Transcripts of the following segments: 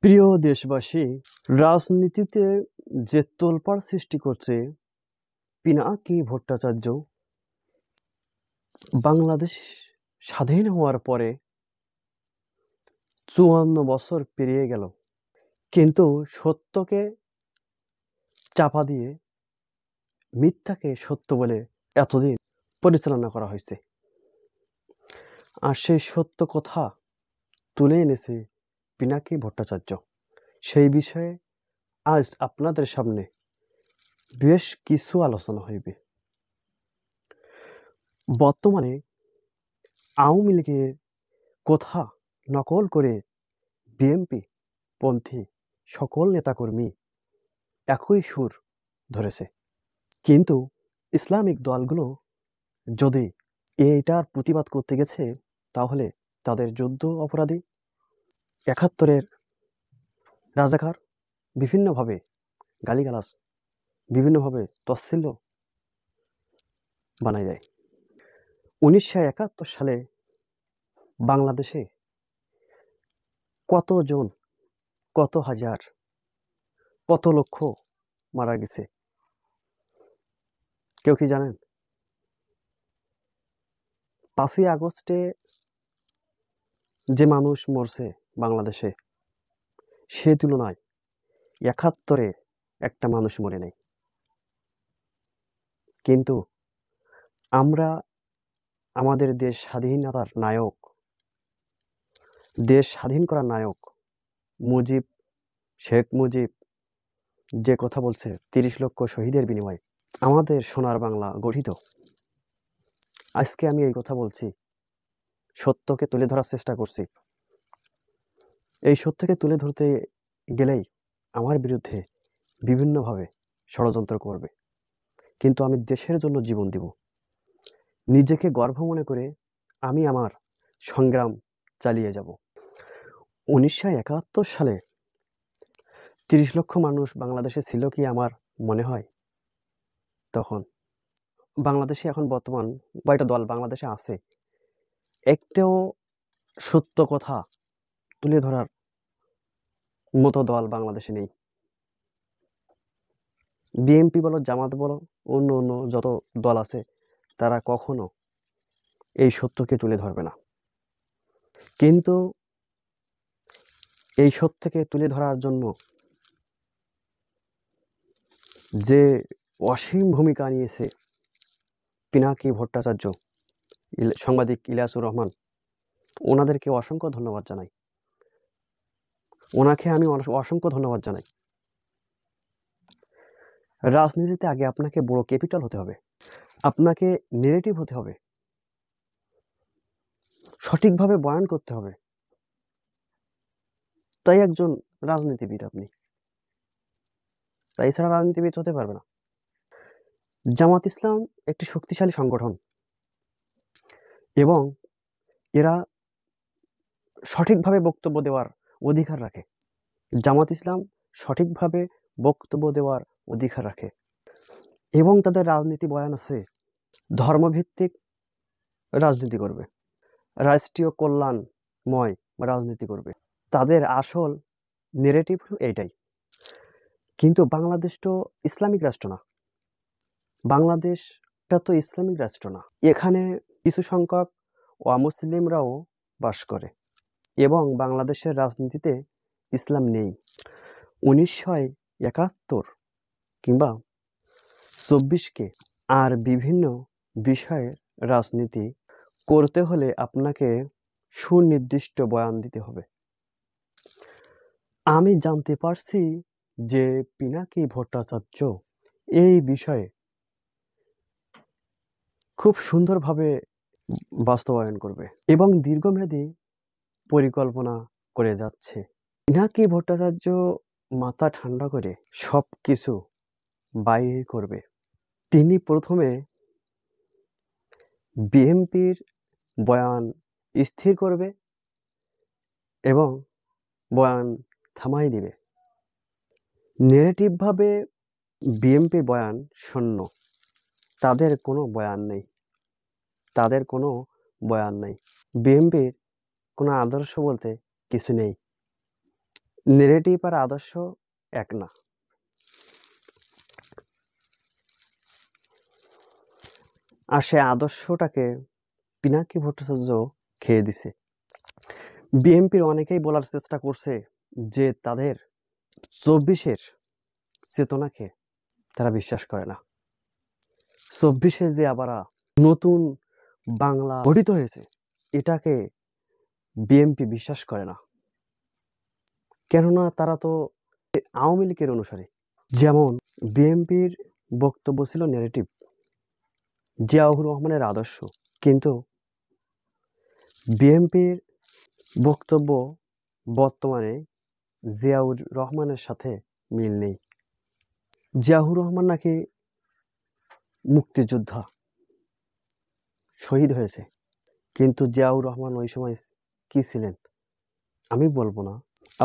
প্রিয় দেশবাসী, রাজনীতিতে যে তোলপাড় সৃষ্টি করছে পিনাকি ভট্টাচার্য, বাংলাদেশ স্বাধীন হওয়ার পরে ৫৪ বছর পেরিয়ে গেল, কিন্তু সত্যকে চাপা দিয়ে মিথ্যাকে সত্য বলে এতদিন পরিচালনা করা হয়েছে। আর সেই সত্য কথা তুলে এনেছে পিনাকি ভট্টাচার্য। সেই বিষয়ে আজ আপনাদের সামনে বেশ কিছু আলোচনা হইবে। বর্তমানে আওয়ামী লীগের কথা নকল করে বিএনপি পন্থী সকল নেতাকর্মী একই সুর ধরেছে, কিন্তু ইসলামিক দলগুলো যদি এইটার প্রতিবাদ করতে গেছে তাহলে তাদের যুদ্ধ অপরাধী, ৭১-এর রাজাকার বিভিন্নভাবে গালিগালাজ, বিভিন্নভাবে তচ্ছিল্য বানায় দেয়। ১৯৭১ সালে বাংলাদেশে কতজন, কত হাজার, কত লক্ষ মারা গেছে কেউ কি জানেন? ৫ই আগস্টে যে মানুষ মরছে বাংলাদেশে, সে তুলনায় ৭১-এ একটা মানুষ মরে নেই। কিন্তু আমরা আমাদের দেশ স্বাধীনতার নায়ক, দেশ স্বাধীন করার নায়ক মুজিব, শেখ মুজিব যে কথা বলছে ৩০ লক্ষ শহীদের বিনিময়ে আমাদের সোনার বাংলা গঠিত। আজকে আমি এই কথা বলছি, সত্যকে তুলে ধরার চেষ্টা করছি। এই সত্যকে তুলে ধরতে গেলেই আমার বিরুদ্ধে বিভিন্নভাবে ষড়যন্ত্র করবে, কিন্তু আমি দেশের জন্য জীবন দিব। নিজেকে গর্ব মনে করে আমি আমার সংগ্রাম চালিয়ে যাব। ১৯৭১ সালে ৩০ লক্ষ মানুষ বাংলাদেশে ছিল কি আমার মনে হয়? তখন বাংলাদেশে এখন বর্তমান কয়টা দল বাংলাদেশে আছে? একটাও সত্য কথা তুলে ধরার মতো দল বাংলাদেশে নেই। বিএনপি বলো, জামাত বলো, অন্য অন্য যত দল আছে, তারা কখনো এই সত্যকে তুলে ধরবে না। কিন্তু এই সত্যকে তুলে ধরার জন্য যে অসীম ভূমিকা নিয়েছে পিনাকি ভট্টাচার্য, সাংবাদিক ইলিয়াসুর রহমান, ওনাদেরকে অসংখ্য ধন্যবাদ জানাই। ওনাকে আমি অসংখ্য ধন্যবাদ জানাই। রাজনীতিতে আগে আপনাকে বড় ক্যাপিটাল হতে হবে, আপনাকে নেগেটিভ হতে হবে, সঠিকভাবে বয়ান করতে হবে, তাই একজন রাজনীতিবিদ আপনি, তাই ছাড়া রাজনীতিবিদ হতে পারবে না। জামাত ইসলাম একটি শক্তিশালী সংগঠন এবং এরা সঠিকভাবে বক্তব্য দেওয়ার অধিকার রাখে। জামাত ইসলাম সঠিকভাবে বক্তব্য দেওয়ার অধিকার রাখে এবং তাদের রাজনীতি বয়ান আছে, ধর্মভিত্তিক রাজনীতি করবে, রাষ্ট্রীয় কল্যাণময় রাজনীতি করবে। তাদের আসল নেগেটিভ হলো এইটাই। কিন্তু বাংলাদেশ তো ইসলামিক রাষ্ট্র না, বাংলাদেশটা তো ইসলামিক রাষ্ট্র না। এখানে কিছু সংখ্যক অমুসলিমরাও বাস করে এবং বাংলাদেশের রাজনীতিতে ইসলাম নেই। ১৯৭১ কিংবা ২৪কে আর বিভিন্ন বিষয়ে রাজনীতি করতে হলে আপনাকে সুনির্দিষ্ট বয়ান দিতে হবে। আমি জানতে পারছি যে পিনাকি ভট্টাচার্য এই বিষয়ে খুব সুন্দরভাবে বাস্তবায়ন করবে এবং দীর্ঘমেয়াদী পরিকল্পনা করে যাচ্ছে। পিনাকি ভট্টাচার্য মাথা ঠান্ডা করে সব কিছু বাইর করবে। তিনি প্রথমে বিএনপির বয়ান স্থির করবে এবং বয়ান থামাই দিবে। নেগেটিভভাবে বিএনপির বয়ান শূন্য, তাদের কোনো বয়ান নেই, তাদের কোনো বয়ান নেই। বিএনপির কোনো আদর্শ বলতে কিছু নেই। নেগেটিভ আর আদর্শ এক না। আর সে আদর্শটাকে পিনাকি ভট্টাচার্য খেয়ে দিছে। বিএনপির অনেকেই বলার চেষ্টা করছে যে তাদের 24-এর চেতনাকে তারা বিশ্বাস করে না। 24-এ যে আবার নতুন বাংলা গঠিত হয়েছে এটাকে বিএনপি বিশ্বাস করে না। কেননা তারা তো আওয়ামী লীগের অনুসারী। যেমন বিএনপির বক্তব্য ছিল নেগেটিভ, জিয়াউর রহমানের আদর্শ, কিন্তু বিএনপির বক্তব্য বর্তমানে জিয়াউর রহমানের সাথে মিল নেই। জিয়াউর রহমান নাকি মুক্তিযোদ্ধা, শহীদ হয়েছে, কিন্তু জিয়াউর রহমান ওই সময় কি ছিলেন আমি বলবো না,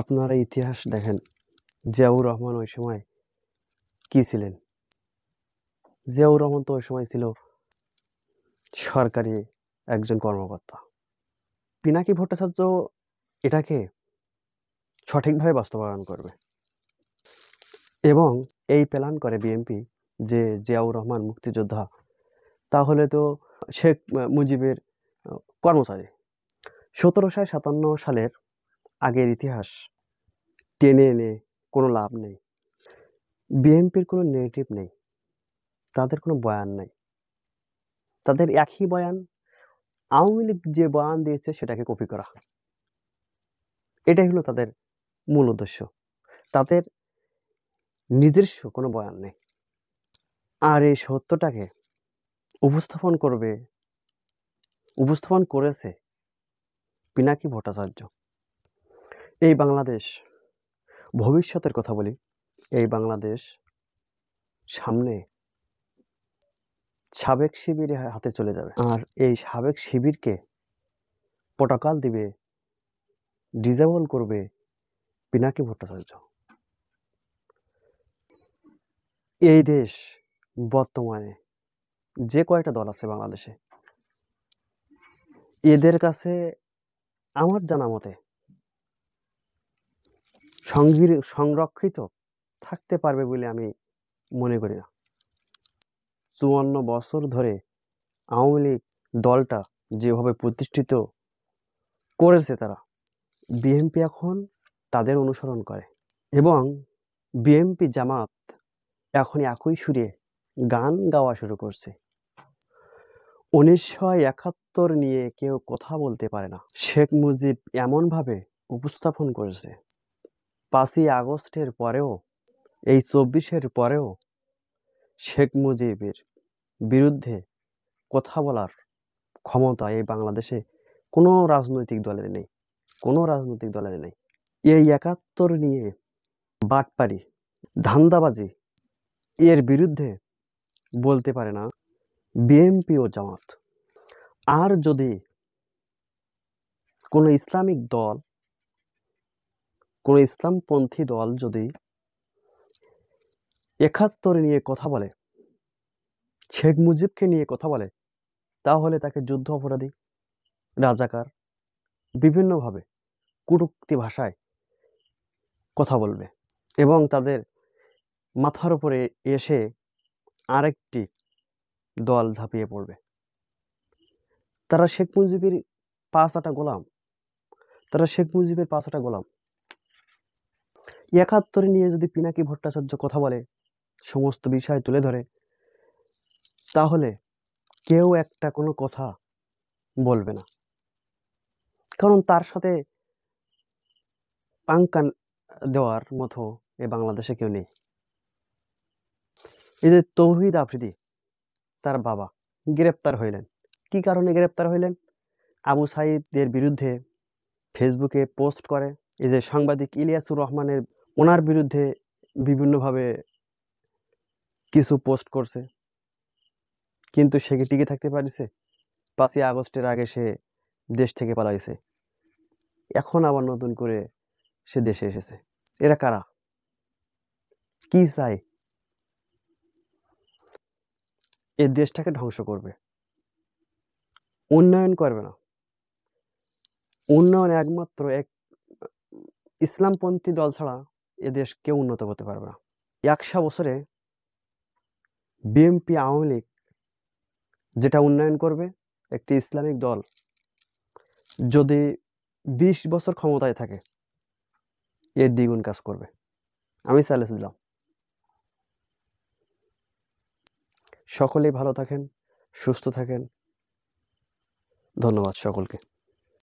আপনারা ইতিহাস দেখেন জিয়াউর রহমান ওই সময় কি ছিলেন। জিয়াউর রহমান তো ওই সময় ছিল সরকারি একজন কর্মকর্তা। পিনাকি ভট্টাচার্য এটাকে সঠিকভাবে বাস্তবায়ন করবে এবং এই প্ল্যান করে বিএনপি যে জিয়াউর রহমান মুক্তিযোদ্ধা, তাহলে তো শেখ মুজিবের কর্মচারী। 1757 সালের আগের ইতিহাস টেনে এনে কোনো লাভ নেই। বিএনপির কোনো নেগেটিভ নেই, তাদের কোনো বয়ান নাই, তাদের একই বয়ান, আওয়ামী লীগ যে বয়ান দিয়েছে সেটাকে কপি করা। এটাই হলো তাদের মূল উদ্দেশ্য, তাদের নিজস্ব কোনো বয়ান নেই। আর এই সত্যটাকে উপস্থাপন করেছে পিনাকি ভট্টাচার্য। এই বাংলাদেশ, ভবিষ্যতের কথা বলি, এই বাংলাদেশ সামনে সাবেক শিবিরের হাতে চলে যাবে। আর এই সাবেক শিবিরকে পটাকাল দিবে, ডিজেবল করবে পিনাকি ভট্টাচার্য। এই দেশ বর্তমানে যে কয়টা দল আছে বাংলাদেশে, এদের কাছে আমার জানা মতে সংরক্ষিত থাকতে পারবে বলে আমি মনে করি না। 54 বছর ধরে আওয়ামী লীগ দলটা যেভাবে প্রতিষ্ঠিত করেছে তারা, বিএনপি এখন তাদের অনুসরণ করে এবং বিএনপি জামাত এখন একই সুরে গান গাওয়া শুরু করছে। 1971 নিয়ে কেউ কথা বলতে পারে না। শেখ মুজিব এমনভাবে উপস্থাপন করেছে, 5ই আগস্টের পরেও, এই 24-এর পরেও শেখ মুজিবের বিরুদ্ধে কথা বলার ক্ষমতা এই বাংলাদেশে কোনো রাজনৈতিক দলের নেই, কোনো রাজনৈতিক দলের নেই। এই 71 নিয়ে বাটপারি, ধান্দাবাজি, এর বিরুদ্ধে বলতে পারে না বিএনপি ও জামাত। আর যদি কোনো ইসলামিক দল, কোনো ইসলামপন্থী দল যদি 71 নিয়ে কথা বলে, শেখ মুজিবকে নিয়ে কথা বলে, তাহলে তাকে যুদ্ধ অপরাধী, রাজাকার, বিভিন্নভাবে কটূক্তি ভাষায় কথা বলবে এবং তাদের মাথার উপরে এসে আরেকটি দল ঝাঁপিয়ে পড়বে। তারা শেখ মুজিবের 5 আটা গোলাম, তারা শেখ মুজিবের 5 আটা গোলাম। 71 নিয়ে যদি পিনাকি ভট্টাচার্য কথা বলে, সমস্ত বিষয় তুলে ধরে, তাহলে কেউ একটা কোনো কথা বলবে না, কারণ তার সাথে পাঙ্কা দেওয়ার মতো এ বাংলাদেশে কেউ নেই। এই যে তৌহিদ আফ্রিদি, তার বাবা গ্রেপ্তার হইলেন, কি কারণে গ্রেপ্তার হইলেন? আবু সাইদের বিরুদ্ধে ফেসবুকে পোস্ট করে। এই যে সাংবাদিক ইলিয়াসুর রহমানের, ওনার বিরুদ্ধে বিভিন্নভাবে কিছু পোস্ট করছে, কিন্তু সে কি টিকে থাকতে পারছে? 5ই আগস্টের আগে সে দেশ থেকে পালাইছে, এখন আবার নতুন করে সে দেশে এসেছে। এরা কারা? কি চায়? এই দেশটাকে ধ্বংস করবে, উন্নয়ন করবে না। উন্নয়ন একমাত্র ইসলামপন্থী দল ছাড়া এ দেশ কেউ উন্নত করতে পারবে না। 100 বছরে বিএনপি আওয়ামী লীগ যেটা উন্নয়ন করবে, একটি ইসলামিক দল যদি 20 বছর ক্ষমতায় থাকে এর দ্বিগুণ কাজ করবে। আমি চ্যালেঞ্জ দিলাম। সকলেই ভালো থাকেন, সুস্থ থাকেন। ধন্যবাদ সকলকে।